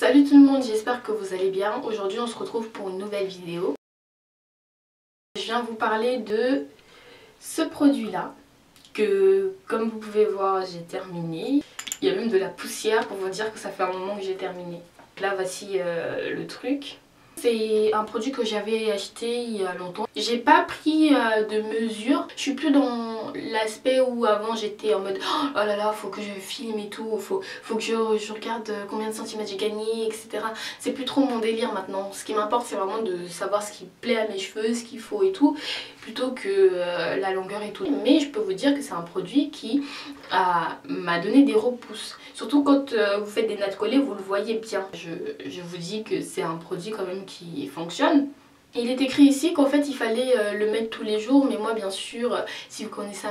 Salut tout le monde, j'espère que vous allez bien. Aujourd'hui on se retrouve pour une nouvelle vidéo. Je viens vous parler de ce produit là que, comme vous pouvez voir, j'ai terminé. Il y a même de la poussière pour vous dire que ça fait un moment que j'ai terminé. Là voici le truc. C'est un produit que j'avais acheté il y a longtemps. J'ai pas pris de mesures. Je suis plus dans l'aspect où avant j'étais en mode oh là là, faut que je filme et tout, faut que je regarde combien de centimètres j'ai gagné, etc. C'est plus trop mon délire maintenant. Ce qui m'importe, c'est vraiment de savoir ce qui plaît à mes cheveux, ce qu'il faut et tout, plutôt que la longueur et tout. Mais je peux vous dire que c'est un produit qui m'a donné des repousses. Surtout quand vous faites des nattes collées, vous le voyez bien. Je vous dis que c'est un produit quand même qui fonctionne. Il est écrit ici qu'en fait il fallait le mettre tous les jours, mais moi bien sûr, si vous commencez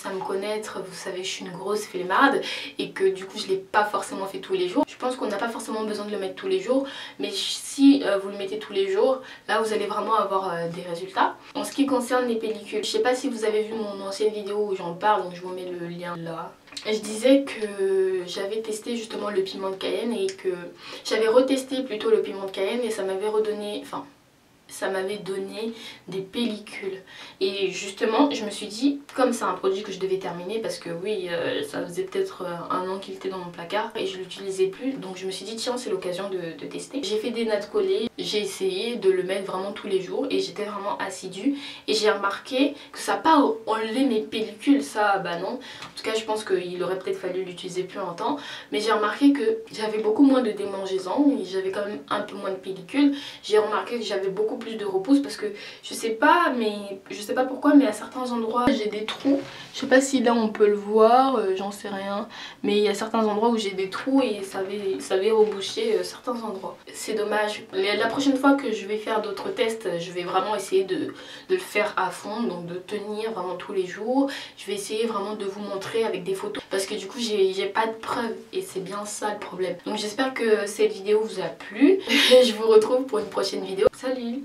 à me connaître, vous savez que je suis une grosse flemmarde et que du coup je ne l'ai pas forcément fait tous les jours. Je pense qu'on n'a pas forcément besoin de le mettre tous les jours, mais si vous le mettez tous les jours, là vous allez vraiment avoir des résultats. En ce qui concerne les pellicules, je sais pas si vous avez vu mon ancienne vidéo où j'en parle, donc je vous mets le lien là. Je disais que j'avais testé justement le piment de Cayenne et que j'avais retesté plutôt le piment de Cayenne et ça m'avait redonné, enfin ça m'avait donné des pellicules. Et justement je me suis dit, comme c'est un produit que je devais terminer, parce que oui ça faisait peut-être un an qu'il était dans mon placard et je l'utilisais plus, donc je me suis dit tiens c'est l'occasion de tester. J'ai fait des nattes collées, j'ai essayé de le mettre vraiment tous les jours et j'étais vraiment assidue et j'ai remarqué que ça n'a pas enlevé mes pellicules, ça bah non. En tout cas je pense qu'il aurait peut-être fallu l'utiliser plus longtemps, mais j'ai remarqué que j'avais beaucoup moins de démangeaisons, j'avais quand même un peu moins de pellicules. J'ai remarqué que j'avais beaucoup plus de repousse parce que je sais pas pourquoi, mais à certains endroits j'ai des trous. Je sais pas si là on peut le voir, j'en sais rien, mais il y a certains endroits où j'ai des trous et ça avait rebouché certains endroits. C'est dommage. La prochaine fois que je vais faire d'autres tests, je vais vraiment essayer de le faire à fond, donc de tenir vraiment tous les jours. Je vais essayer vraiment de vous montrer avec des photos parce que du coup j'ai pas de preuves et c'est bien ça le problème. Donc j'espère que cette vidéo vous a plu. Je vous retrouve pour une prochaine vidéo. Salut!